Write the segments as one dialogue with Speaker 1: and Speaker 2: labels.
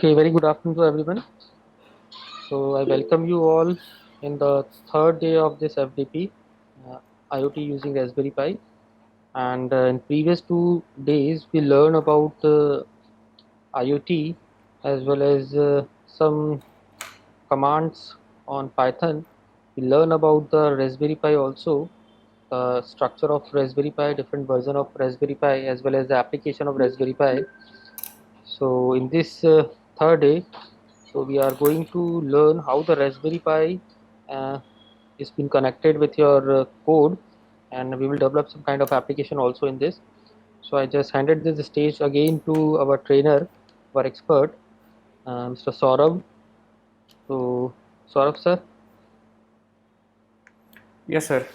Speaker 1: Okay, very good afternoon to everyone. So I welcome you all in the third day of this FDP, IoT using Raspberry Pi. And in previous 2 days, we learn about IoT as well as some commands on Python. We learn about the Raspberry Pi also, the structure of Raspberry Pi, different version of Raspberry Pi, as well as the application of Raspberry Pi. So in this third day, so we are going to learn how the Raspberry Pi is been connected with your code, and we will develop some kind of application also in this. So I just handed this stage again to our trainer, our expert, Mr. Saurabh. So Saurabh sir,
Speaker 2: Yes, sir.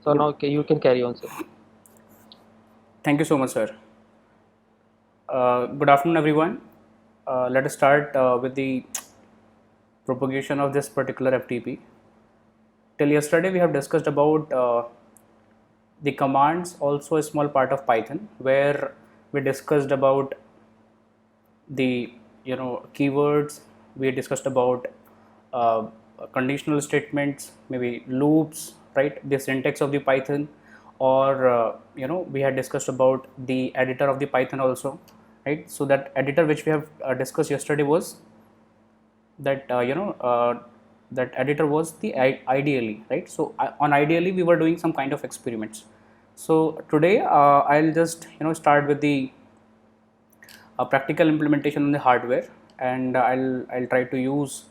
Speaker 1: so
Speaker 2: Good.
Speaker 1: now you can carry on, sir.
Speaker 2: Thank you so much, sir. Good afternoon, everyone. Let us start with the propagation of this particular FTP. Till yesterday, we have discussed about the commands, also a small part of Python, where we discussed about the keywords. We discussed about uh, conditional statements, maybe loops, right? The syntax of the Python, or we had discussed about the editor of the Python also, right? So that editor which we have discussed yesterday was that that editor was the ideally, right? So on ideally we were doing some kind of experiments. So today I'll just start with the a practical implementation on the hardware, and I'll try to use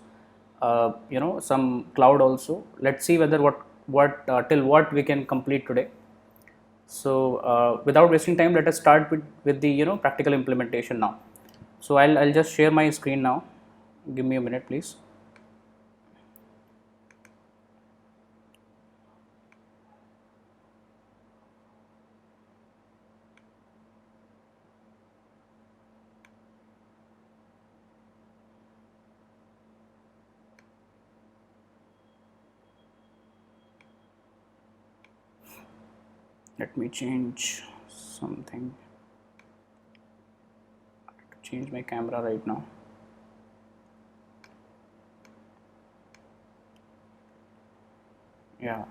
Speaker 2: some cloud also. Let's see whether what till what we can complete today. So without wasting time, let us start with the practical implementation now. So I'll just share my screen now. Give me a minute, please. Let me change something. I have to change my camera right now. Yeah,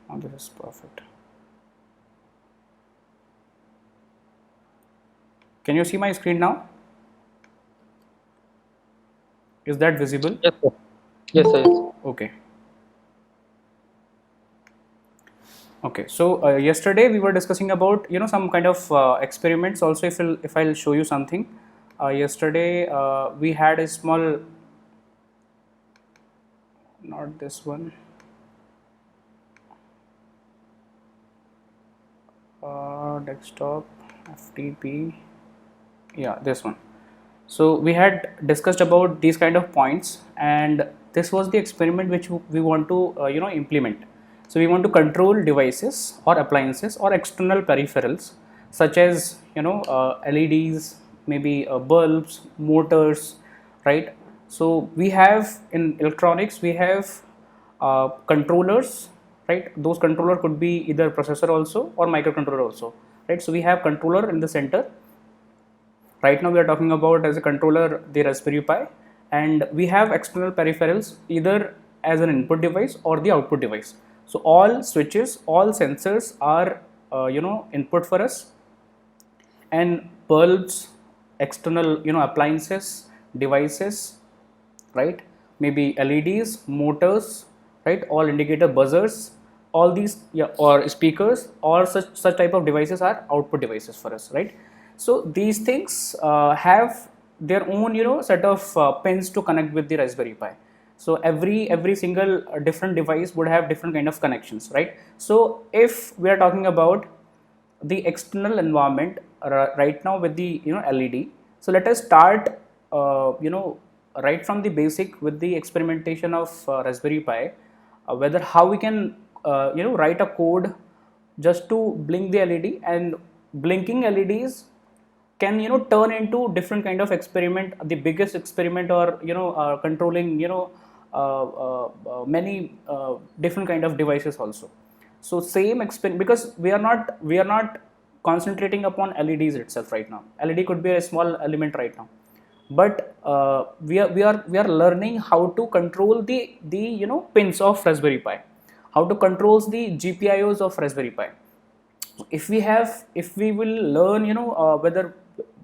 Speaker 2: now this is perfect. Can you see my screen now? Is that visible?
Speaker 1: Yes, sir. Yes, sir. Yes.
Speaker 2: Okay. Okay, so yesterday we were discussing about some kind of experiments. Also, if I'll show you something, yesterday we had a small, not this one, desktop FTP, yeah, this one. So we had discussed about these kind of points, and this was the experiment which we want to implement. So we want to control devices or appliances or external peripherals such as LEDs, maybe bulbs, motors, right? So we have in electronics we have controllers, right? Those controller could be either processor also or microcontroller also, right? So we have controller in the center. Right now we are talking about as a controller the Raspberry Pi, and we have external peripherals either as an input device or the output device. So all switches, all sensors are input for us, and bulbs, external appliances, devices, right? Maybe LEDs, motors, right? All indicator buzzers, all these, yeah, or speakers, or such type of devices are output devices for us, right? So these things have their own set of pins to connect with the Raspberry Pi. So every single different device would have different kind of connections, right? So if we are talking about the external environment right now with the LED. So let us start right from the basic with the experimentation of Raspberry Pi, whether how we can write a code just to blink the LED, and blinking LEDs can turn into different kind of experiment, the biggest experiment, or controlling many different kind of devices also. So same experiment, because we are not concentrating upon LEDs itself right now. LED could be a small element right now, but we are learning how to control the pins of Raspberry Pi, how to control the GPIOs of Raspberry Pi. If we will learn whether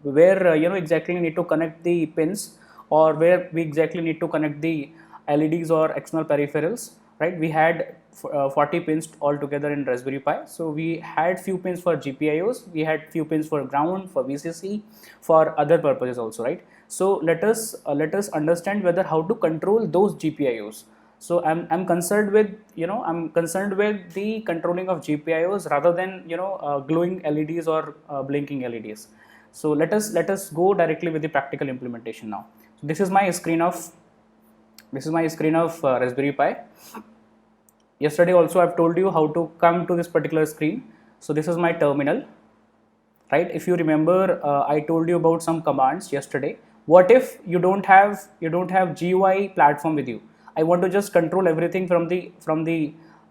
Speaker 2: where exactly we need to connect the pins, or where we exactly need to connect the LEDs or external peripherals, right? We had 40 pins altogether in Raspberry Pi. So we had few pins for GPIOs, we had few pins for ground, for VCC, for other purposes also, right? So let us understand whether how to control those GPIOs. So I'm concerned with I'm concerned with the controlling of GPIOs rather than glowing LEDs or blinking LEDs. So let us go directly with the practical implementation now. So this is my screen of Raspberry Pi. Yesterday also I've told you how to come to this particular screen. So this is my terminal, right? If you remember, I told you about some commands yesterday. What if you don't have GUI platform with you? I want to just control everything from the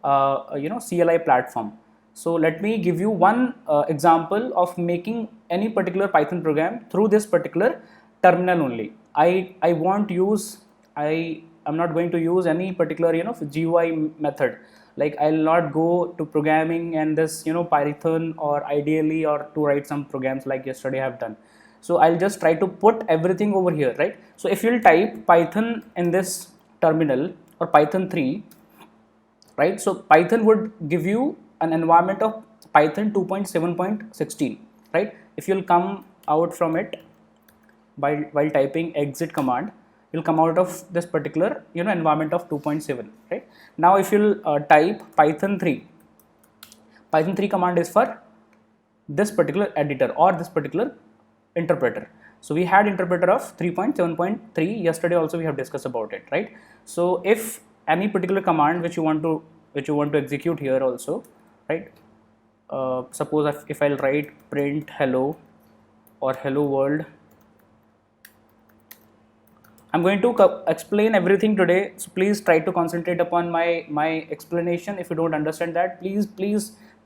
Speaker 2: CLI platform. So let me give you one example of making any particular Python program through this particular terminal only. I won't use I'm not going to use any particular GUI method. Like I'll not go to programming and this Python or ideally or to write some programs like yesterday I have done. So I'll just try to put everything over here, right? So if you'll type Python in this terminal or Python 3, right? So Python would give you an environment of Python 2.7.16, right? If you'll come out from it while typing exit command, you'll come out of this particular environment of 2.7, right? Now if you'll type Python 3, Python 3 command is for this particular editor or this particular interpreter. So we had interpreter of 3.7.3 yesterday also, we have discussed about it, right? So if any particular command which you want to execute here also, right? Suppose if I'll write print hello or hello world, I'm going to explain everything today, so please try to concentrate upon my explanation. If you don't understand that, please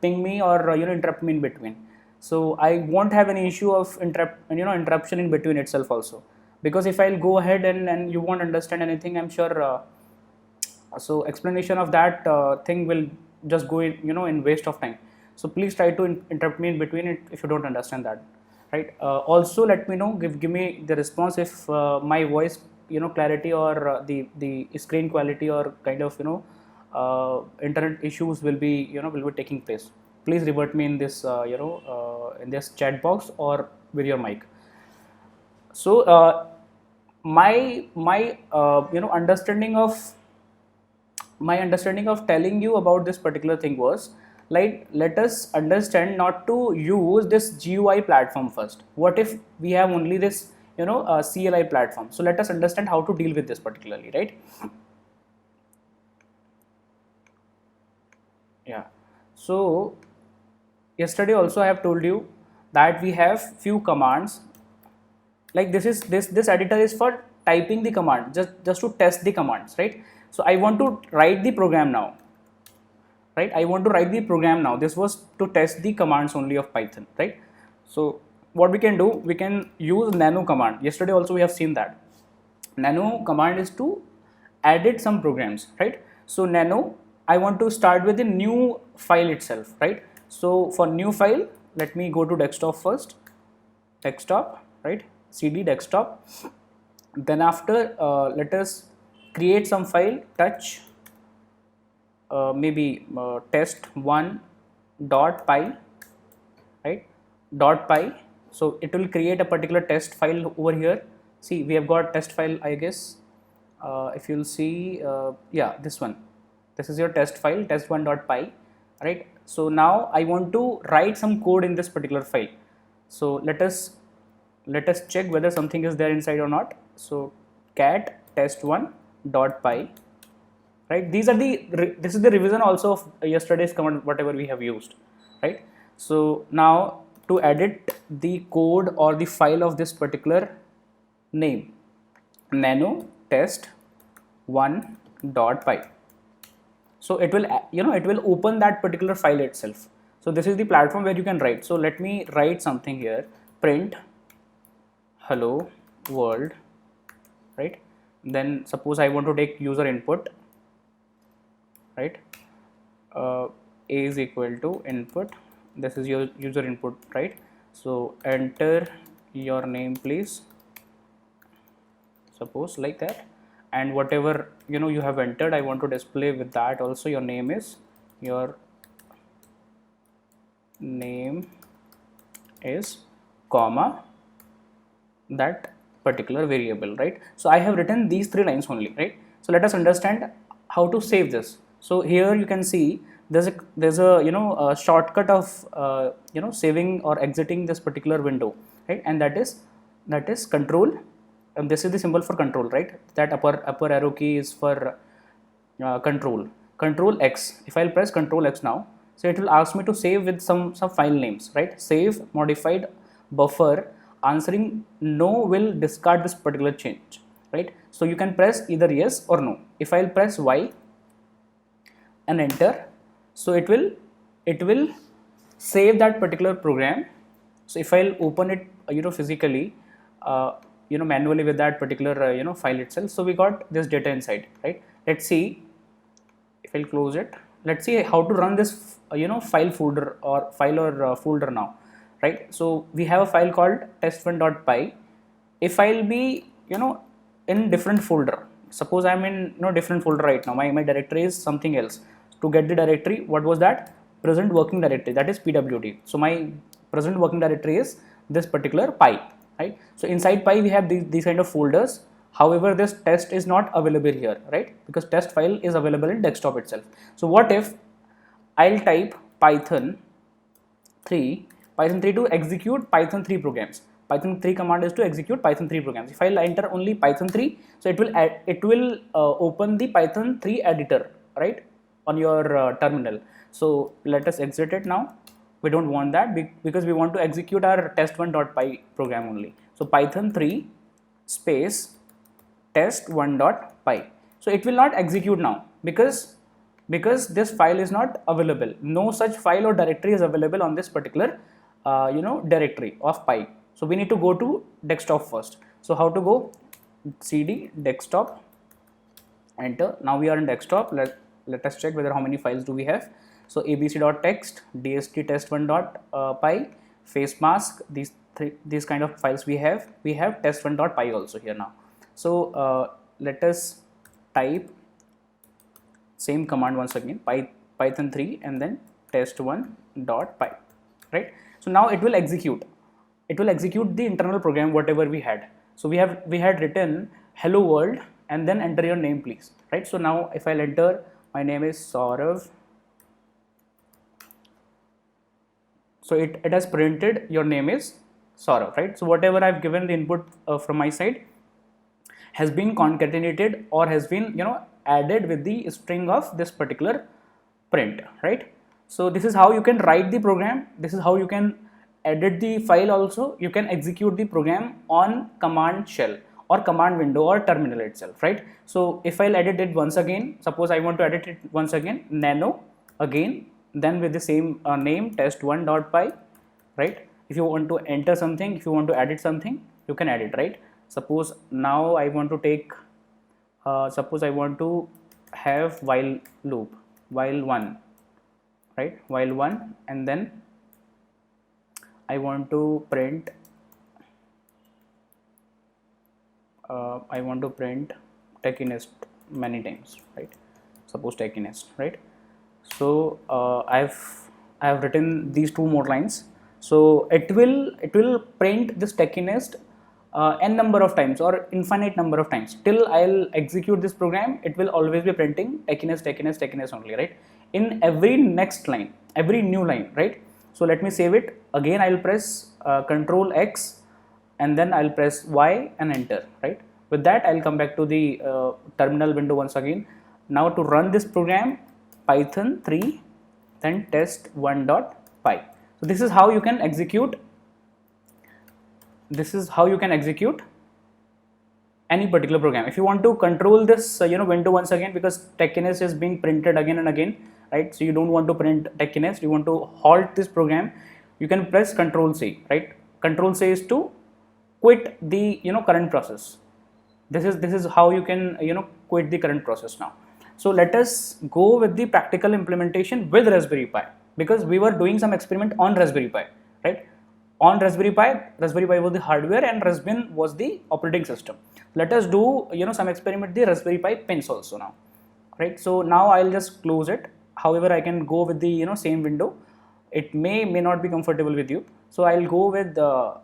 Speaker 2: ping me or interrupt me in between. So I won't have any issue of interruption in between itself also, because if I'll go ahead and you won't understand anything, I'm sure so explanation of that thing will just go in waste of time. So please try to interrupt me in between it if you don't understand that, right? Also let me know, give me the response if my voice clarity or the screen quality or kind of internet issues will be taking place. Please revert me in this in this chat box or with your mic. So my understanding of telling you about this particular thing was, like, let us understand not to use this GUI platform first. What if we have only this CLI platform? So let us understand how to deal with this particularly, right? Yeah. So yesterday also I have told you that we have few commands. Like this editor is for typing the command, just to test the commands, right? So I want to write the program now, right? I want to write the program now. This was to test the commands only of Python, right? So what we can do, we can use nano command. Yesterday also we have seen that nano command is to edit some programs, right? So nano, I want to start with a new file itself, right? So for new file, let me go to desktop first, desktop, right? CD desktop. Then after let us create some file, touch maybe test1.py, right? .py. So it will create a particular test file over here. See, we have got test file, I guess. If you'll see, yeah, this one. This is your test file, test1.py, right? So now I want to write some code in this particular file. So let us check whether something is there inside or not. So cat test1.py, right? This is the revision also of yesterday's command, whatever we have used, right? So now to edit the code or the file of this particular name, nano test1.py. So it will it will open that particular file itself. So So this is the platform where you can write. So let me write something here, print hello world, right? Then suppose I want to take user input, right? A is equal to input, this is your user input, right? So enter your name please, suppose like that, and whatever you have entered, I want to display with that also. Your name is comma that particular variable, right? So I have written these 3 lines only, right? So let us understand how to save this. So here you can see there's a a shortcut of saving or exiting this particular window, right? And that is control, and this is the symbol for control, right? That upper arrow key is for control X. If I'll press control X now, so it will ask me to save with some file names, right? Save modified buffer answering no will discard this particular change, right? So you can press either yes or no. If I'll press Y and enter, so it will save that particular program. So if I'll open it physically, manually with that particular file itself, so we got this data inside, right? Let's see. If I'll close it, let's see how to run this file folder or folder now, right? So we have a file called test1.py. If I'll be in different folder, suppose I'm in different folder right now, my directory is something else. To get the directory, what was that? Present working directory, that is pwd. So my present working directory is this particular py, right? So inside py we have these kind of folders. However, this test is not available here, right? Because test file is available in desktop itself. So what if I'll type python 3 to execute python 3 programs. Python 3 command is to execute python 3 programs. If I'll enter only python 3, so it will open the python 3 editor, right, on your terminal. So let us exit it now. We don't want that because we want to execute our test1.py program only. So python 3 space test1.py. So it will not execute now because this file is not available. No such file or directory is available on this particular directory of py. So we need to go to desktop first. So how to go? cd desktop, enter. Now we are in desktop. Let us check whether how many files do we have. So abc.txt, dst test1.py, face mask, these kind of files we have. We have test1.py also here now. So let us type same command once again, python 3 and then test1.py, right? So now it will execute the internal program whatever we had. So we had written hello world and then enter your name please, right? So now if I'll enter, my name is Saurav. So it has printed your name is Saurav, right? So whatever I've given the input from my side has been concatenated or has been added with the string of this particular print, right? So this is how you can write the program. This is how you can edit the file also. You can execute the program on command shell or command window or terminal itself, right? So if I'll edit it once again, suppose I want to edit it once again, nano again, then with the same name test1.py, right? If you want to enter something, if you want to edit something, you can edit, right? Suppose now I want to take suppose I want to have while loop, while 1, right, while 1, and then I want to print techinest many times, right? Suppose techinest, right? So I have written these 2 more lines. So it will print this techinest n number of times or infinite number of times till I'll execute this program. It will always be printing techinest only, right, in every next line, every new line, right? So let me save it again. I'll press control X and then I'll press Y and enter, right? With that I'll come back to the terminal window once again. Now to run this program, python 3 then test1.py. So this is how you can execute any particular program. If you want to control this window once again, because techinest is being printed again and again, right? So you don't want to print TechInest, you want to halt this program, you can press Control C, right? Control C is to quit the current process. This is how you can quit the current process now. So let us go with the practical implementation with Raspberry Pi, because we were doing some experiment on Raspberry Pi, right? On Raspberry Pi was the hardware and Raspbian was the operating system. Let us do some experiment with the Raspberry Pi pins also now, right? So now I'll just close it. However, I can go with the same window. It may not be comfortable with you, so I'll go with the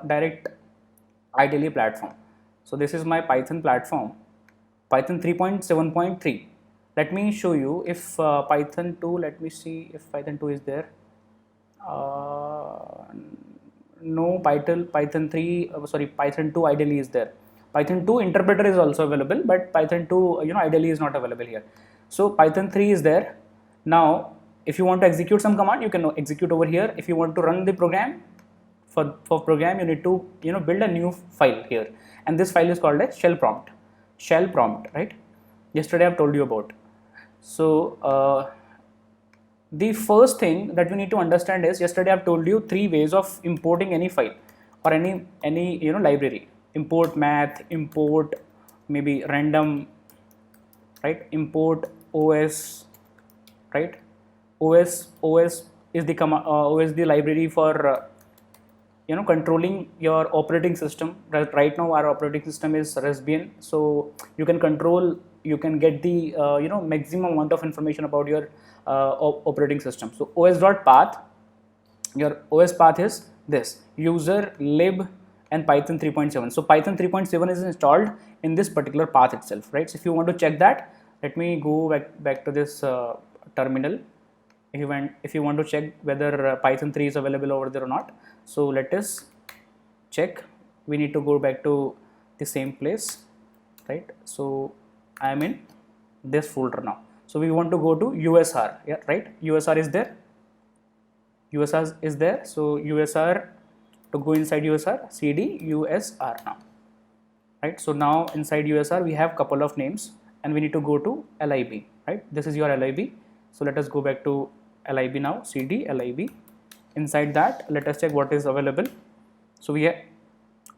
Speaker 2: direct IDLE platform. So this is my Python platform, Python 3.7.3. Let me show you if Python 2, let me see if Python 2 is there. No, Python 3, sorry, Python 2 IDLE is there. Python 2 interpreter is also available, but Python 2 IDLE is not available here. So Python 3 is there. Now if you want to execute some command, you can execute over here. If you want to run the program, for program you need to build a new file here, and this file is called a shell prompt, right? Yesterday I've told you about. So the first thing that we need to understand is, yesterday I've told you 3 ways of importing any file or any library. Import math, import maybe random, right? Import OS, right? OS is the OS the library for controlling your operating system. Right now our operating system is Raspbian, so you can control, you can get the maximum amount of information about your operating system. So os.path, your OS path is this user lib and Python 3.7. So Python 3.7 is installed in this particular path itself, right? So if you want to check that, let me go back to this terminal. If you want to check whether Python 3 is available over there or not, so let us check. We need to go back to the same place, right? So I am in this folder now. So we want to go to USR, yeah, right? USR is there. USR is there. So USR, to go inside USR, CD USR now, right? So now inside USR we have couple of names, and we need to go to lib, right? This is your lib. So let us go back to lib now, CD lib. Inside that, let us check what is available. So we have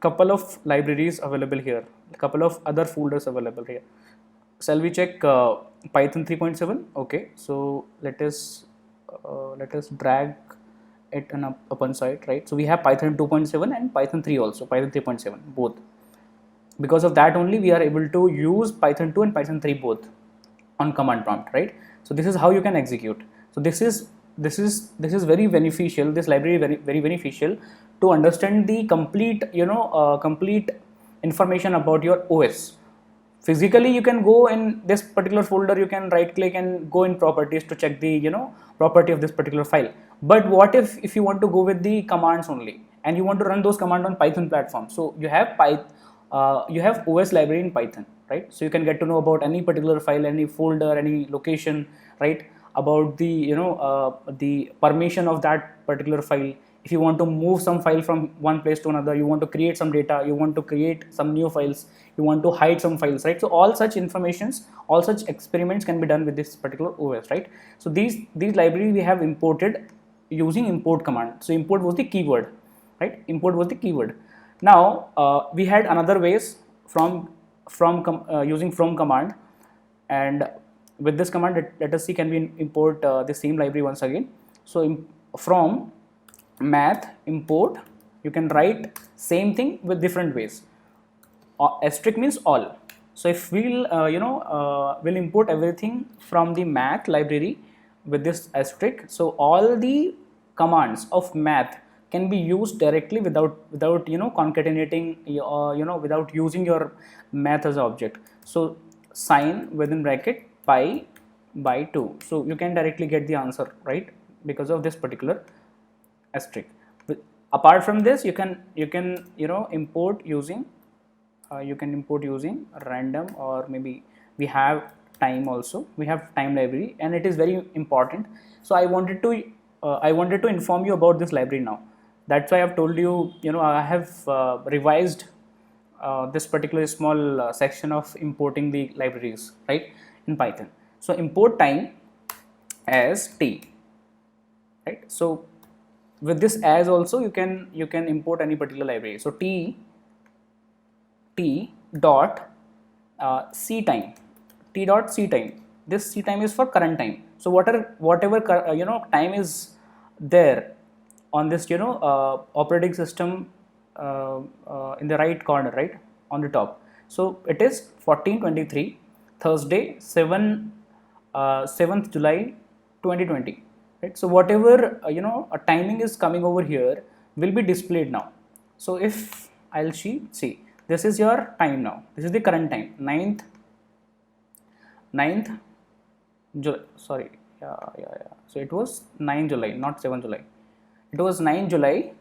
Speaker 2: couple of libraries available here, a couple of other folders available here. Shall we check Python 3.7? Okay, so let us drag it up on side, right? So we have Python 2.7 and Python 3 also, Python 3.7 both. Because of that only we are able to use Python 2 and Python 3 both on command prompt, right? So this is how you can execute. So this is very beneficial. This library very beneficial to understand the complete complete information about your OS. Physically you can go in this particular folder, you can right click and go in properties to check the property of this particular file. But what if you want to go with the commands only, and you want to run those commands on Python platform? So you have OS library in Python, right? So you can get to know about any particular file, any folder, any location, right? About the the permission of that particular file. If you want to move some file from one place to another, you want to create some data, you want to create some new files, you want to hide some files, right? So all such informations, all such experiments can be done with this particular OS, right? So these libraries we have imported using import command. So import was the keyword, right? Import was the keyword. Now we had another ways from using from command, and with this command, let us see, can we import the same library once again. So from math import, you can write same thing with different ways. Asterisk means all. So if we'll we'll import everything from the math library with this asterisk, so all the commands of math can be used directly without concatenating without using your math as an object. So sine within bracket pi by 2, so you can directly get the answer, right, because of this particular asterisk. Apart from this, you can import using random, or maybe we have time also. We have time library, and it is very important. So I wanted to inform you about this library now. That's why I've told you, I have revised this particular small section of importing the libraries, right, in Python. So import time, as t, right? So with this as also you can import any particular library. So t dot c time, t dot c time. This c time is for current time. So whatever time is there on this operating system in the right corner, right on the top. So it is 1423 Thursday 7th July 2020, right? So whatever a timing is coming over here will be displayed now. So if I'll see this is your time now. This is the current time, 9th July. Sorry, yeah. So it was 9 July, not 7 July. It was 9 July,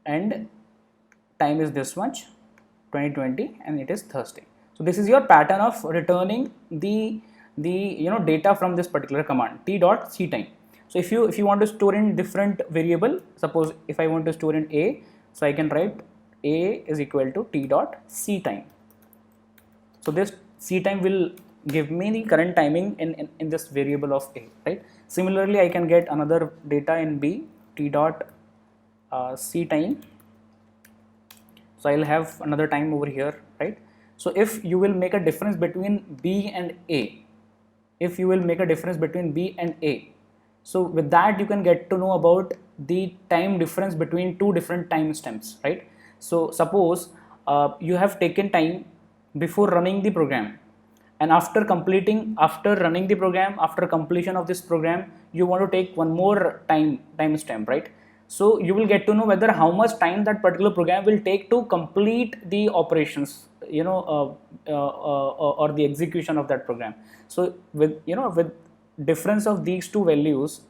Speaker 2: and time is this much, 2020, and it is Thursday. So this is your pattern of returning the data from this particular command, t dot c time. So if you want to store in different variable, suppose if I want to store in a, so I can write a is equal to t dot c time. So this c time will give me the current timing in this variable of a, right? Similarly, I can get another data in b, t dot c time. So I'll have another time over here, right? So if you will make a difference between b and a, if you will make a difference between b and a, so with that you can get to know about the time difference between two different time stems, right? So suppose you have taken time before running the program, and after running the program, after completion of this program, you want to take one more time stamp, right? So you will get to know whether how much time that particular program will take to complete the operations, or the execution of that program. So with difference of these two values,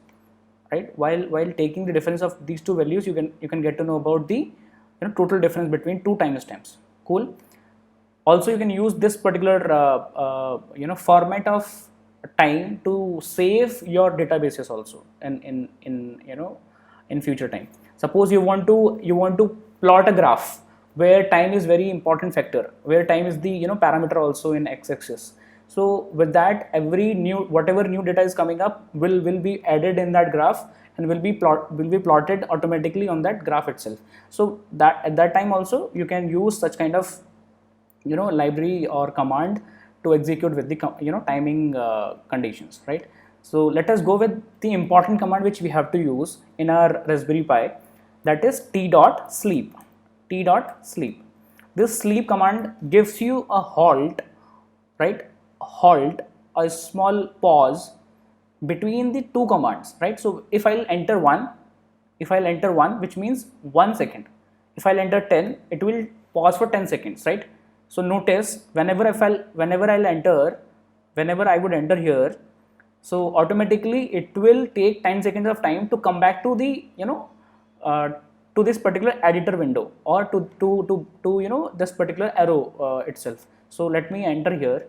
Speaker 2: right, while taking the difference of these two values, you can get to know about the total difference between two timestamps. Cool. Also, you can use this particular format of time to save your databases also in future time. Suppose you want to plot a graph where time is very important factor, where time is the parameter also in x-axis. So with that, whatever new data is coming up will be added in that graph and will be plotted automatically on that graph itself. So that at that time also you can use such kind of library or command to execute with the timing conditions, right? So let us go with the important command which we have to use in our Raspberry Pi, that is t dot sleep. This sleep command gives you a halt, right? A small pause between the two commands, right? So if I'll enter 1, which means 1 second. If I'll enter 10, it will pause for 10 seconds, right? So notice whenever I would enter here, so automatically it will take 10 seconds of time to come back to the to this particular editor window, or to this particular arrow itself. So let me enter here.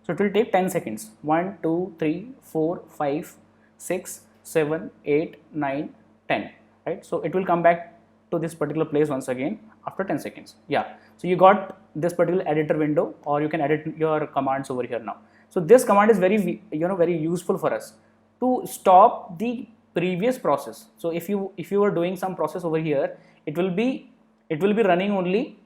Speaker 2: So it will take 10 seconds. 1, 2, 3, 4, 5, 6, 7, 8, 9, 10. Right? So it will come back to this particular place once again after 10 seconds. Yeah. So you got this particular editor window, or you can edit your commands over here now. So this command is very useful for us to stop the previous process. So if you are doing some process over here, it will be running only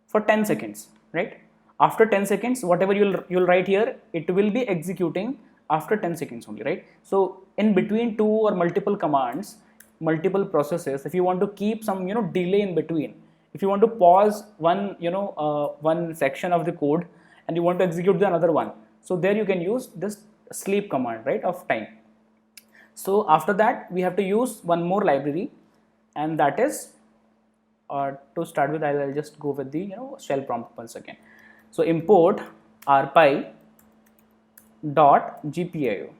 Speaker 2: for 10 seconds, right? After 10 seconds, whatever you'll write here, it will be executing after 10 seconds only, right? So in between two or multiple commands, multiple processes, if you want to keep some delay in between, if you want to pause one one section of the code and you want to execute the another one, so there you can use this sleep command, right, of time. So after that we have to use one more library, and that is to start with, I'll just go with the shell prompt once again. So import rpy dot gpio.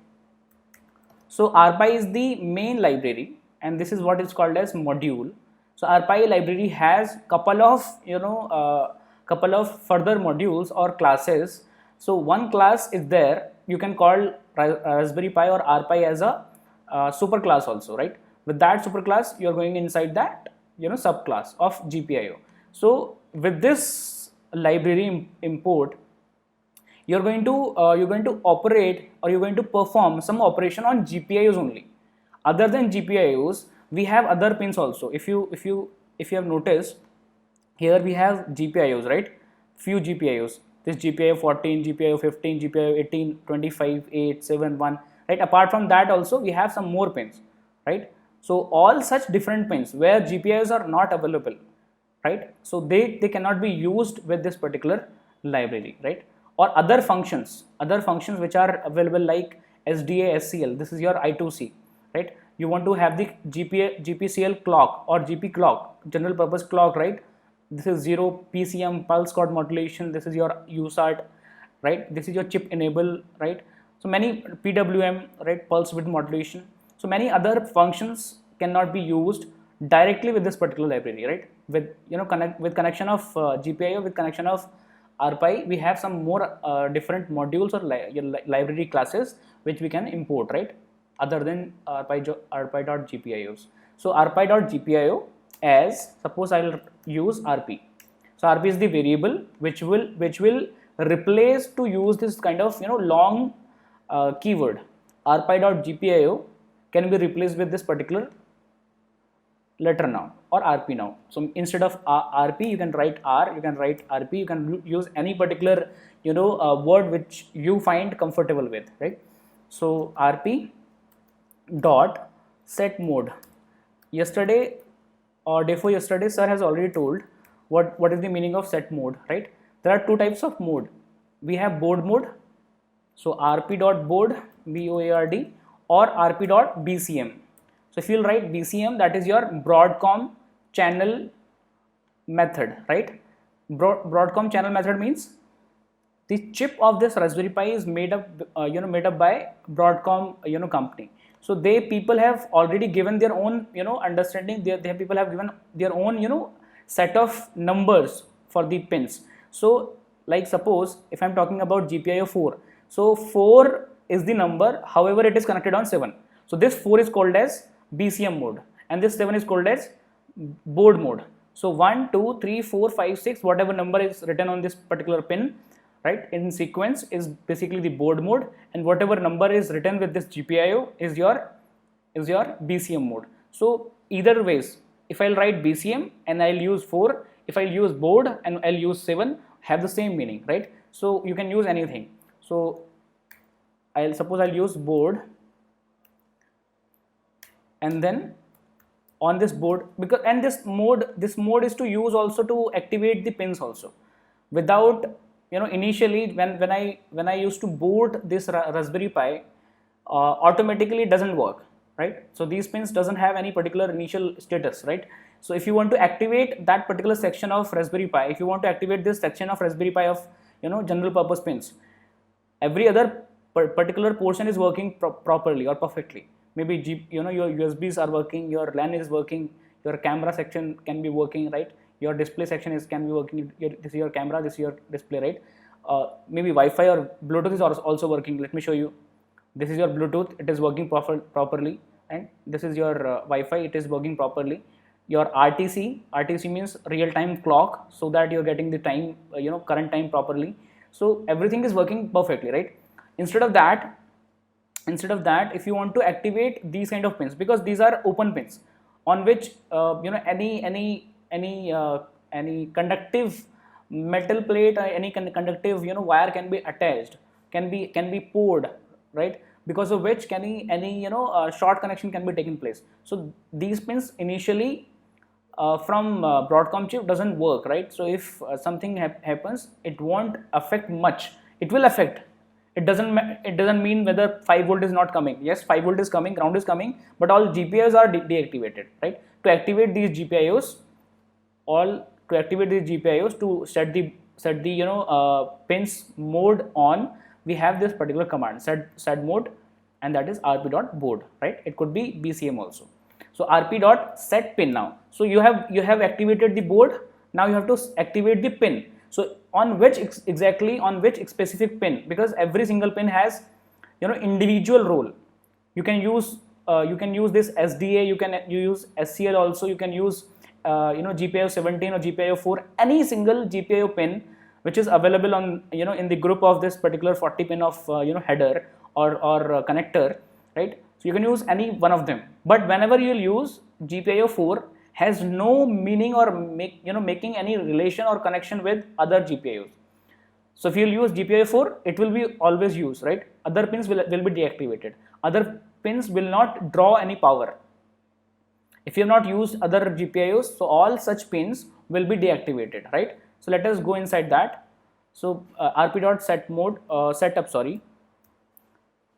Speaker 2: So rpy is the main library, and this is what is called as module. So rpy library has couple of further modules or classes. So one class is there, you can call Raspberry Pi or rpy as a super class also, right? With that super class, you are going inside that subclass of GPIO. So with this library import, you're going to operate, or you're going to perform some operation on GPIOs only. Other than GPIOs, we have other pins also. If you have noticed, here we have GPIOs, right? Few GPIOs. This GPIO 14, GPIO 15, GPIO 18, 25, 8, 7, 1, right? Apart from that also we have some more pins, right? So all such different pins where GPIOs are not available, right? So they cannot be used with this particular library, right? Or other functions which are available like SDA, SCL. This is your I2C, right? You want to have the GPCL clock or GP clock, general purpose clock, right? This is 0 PCM, pulse code modulation. This is your USART, right? This is your chip enable, right? So many PWM, right? Pulse width modulation. So many other functions cannot be used directly with this particular library, right? With connection of GPIO, with connection of RPI, we have some more different modules or library classes which we can import, right? Other than RPI.GPIOs. So RPI.GPIO, as suppose I'll use RP. So RP is the variable which will replace to use this kind of long keyword. RPI.GPIO can be replaced with this particular letter now or RP now. So instead of RP, you can write R, you can write RP, you can use any particular word which you find comfortable with, right? So RP dot set mode. Yesterday or day before yesterday, sir has already told what is the meaning of set mode, right? There are two types of mode. We have board mode. So rp.board, BOARD, or rp.bcm. So if you'll write BCM, that is your Broadcom channel method, right? Broadcom channel method means the chip of this Raspberry Pi is made up by Broadcom company. So people have already given their own understanding. People have given their own set of numbers for the pins. So like suppose if I'm talking about GPIO 4, so 4 is the number, however it is connected on 7. So this 4 is called as BCM mode and this 7 is called as board mode. So 1, 2, 3, 4, 5, 6, whatever number is written on this particular pin, right, in sequence is basically the board mode, and whatever number is written with this GPIO is your BCM mode. So either ways, if I'll write BCM and I'll use 4, if I'll use board and I'll use 7, have the same meaning, right? So you can use anything. So I'll use board, and then on this board, because and this mode is to use also to activate the pins also. Without initially when I used to boot this Raspberry Pi, automatically it doesn't work, right? So these pins doesn't have any particular initial status, right? So if you want to activate that particular section of Raspberry Pi, if you want to activate this section of Raspberry Pi of general purpose pins, every other particular portion is working properly or perfectly. Maybe your USBs are working, your LAN is working, your camera section can be working, right? Your display section can be working. This is your camera, this is your display, right? Maybe Wi-Fi or Bluetooth is also working. Let me show you. This is your Bluetooth, it is working properly, and this is your Wi-Fi, it is working properly. Your RTC means real-time clock, so that you're getting the time, current time properly. So everything is working perfectly, right? Instead of that, if you want to activate these kind of pins, because these are open pins on which any conductive metal plate or any conductive wire can be attached, can be poured, right? Because of which any short connection can be taken place. So these pins initially from Broadcom chip doesn't work, right? So if something happens, it won't affect much. It will affect. It doesn't mean whether 5 volt is not coming. Yes, 5 volt is coming, ground is coming, but all GPIOs are deactivated, right? To activate these GPIOs, to set the pins mode on, we have this particular command set mode, and that is rp.board, right? It could be BCM also. So rp.set pin now. So you have activated the board. Now you have to activate the pin. So on which specific pin, because every single pin has individual role. You can use this SDA, you use SCL also, you can use GPIO 17 or GPIO 4, any single GPIO pin which is available on, in the group of this particular 40 pin of header or connector, right? So you can use any one of them, but whenever you'll use GPIO 4 has no meaning or making any relation or connection with other GPIOs. So if you'll use GPIO 4, it will be always used, right? Other pins will be deactivated. Other pins will not draw any power. If you have not used other GPIOs, so all such pins will be deactivated, right? So let us go inside that. So rp.set mode, setup, sorry.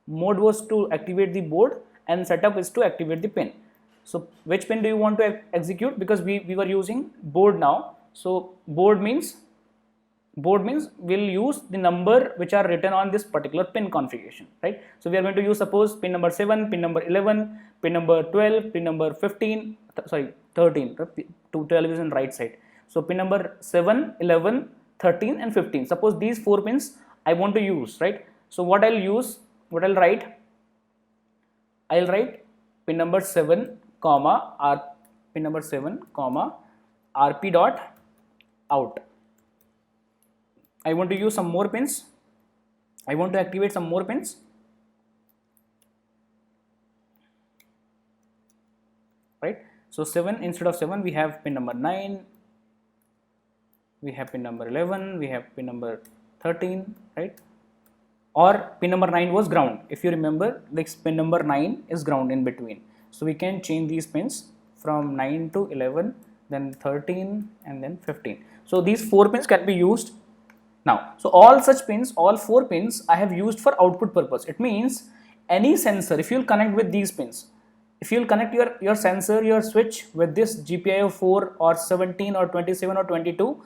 Speaker 2: Mode was to activate the board and setup is to activate the pin. So which pin do you want to execute? Because we were using board now. So board means we'll use the number which are written on this particular pin configuration, right? So we are going to use, suppose, pin number 7, pin number 11, pin number 12, pin number 15, sorry, 13, 12 is on right side. So pin number 7, 11, 13 and 15. Suppose these 4 pins I want to use, right? So what I'll write pin number 7, comma, pin number 7, comma, rp dot out. I want to use some more pins. I want to activate some more pins. Right? So 7, instead of 7, we have pin number 9, we have pin number 11, we have pin number 13, right? Or pin number 9 was ground. If you remember, this pin number 9 is ground in between. So we can change these pins from 9 to 11, then 13 and then 15. So these 4 pins can be used now. So all such pins, all 4 pins I have used for output purpose. It means any sensor, if you will connect with these pins, if you will connect your sensor, your switch with this GPIO 4 or 17 or 27 or 22,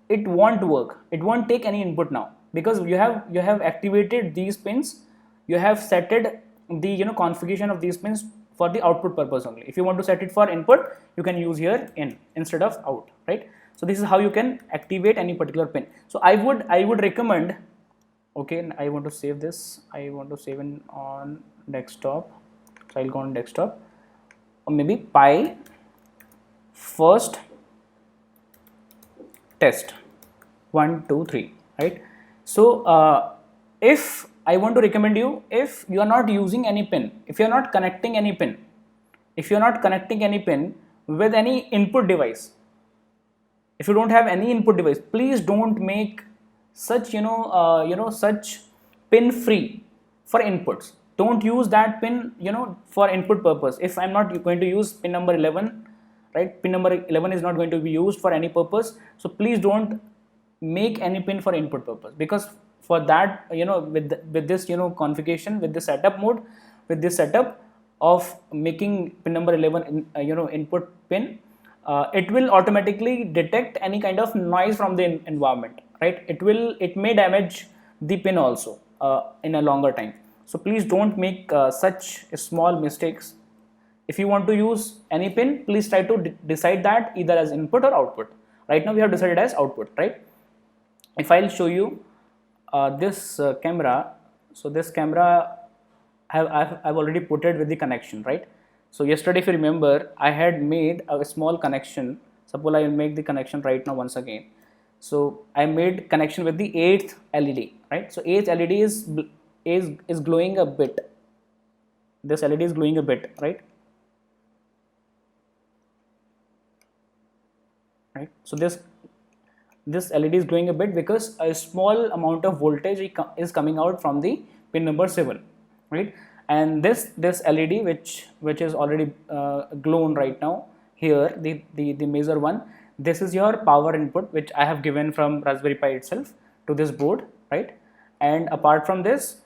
Speaker 2: it won't work. It won't take any input now, because you have activated these pins, you have set the configuration of these pins for the output purpose only. If you want to set it for input, you can use here in instead of out, right? So this is how you can activate any particular pin. So I would recommend, okay, I want to save this, I want to save it on desktop, so I'll go on desktop, or maybe Pi first test 1 2 3, right? So if I want to recommend you, if you are not using any pin, if you are not connecting any pin, with any input device, if you don't have any input device, please don't make such such pin free for inputs. Don't use that pin for input purpose. If I'm not going to use pin number 11, right, pin number 11 is not going to be used for any purpose, so please don't make any pin for input purpose, because for that with this configuration, with this setup mode, with this setup of making pin number 11 input pin, it will automatically detect any kind of noise from the environment, right? It may damage the pin also in a longer time. So please don't make such small mistakes. If you want to use any pin, please try to decide that either as input or output. Right now we have decided as output, right? If I'll show you this camera, so this camera I've already put it with the connection, right? So yesterday, if you remember, I had made a small connection. Suppose I will make the connection right now once again. So I made connection with the 8th LED, right? So 8th LED is glowing a bit. This LED is glowing a bit, right? Right. So this LED is glowing a bit because a small amount of voltage is coming out from the pin number 7, right? And this LED which is already glown right now here, the major one, this is your power input which I have given from Raspberry Pi itself to this board, right? And apart from this,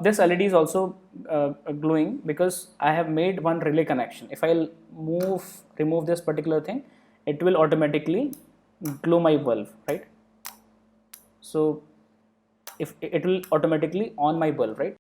Speaker 2: this LED is also glowing because I have made one relay connection. If I'll remove this particular thing, it will automatically glow my bulb, right? So if it will automatically on my bulb, right?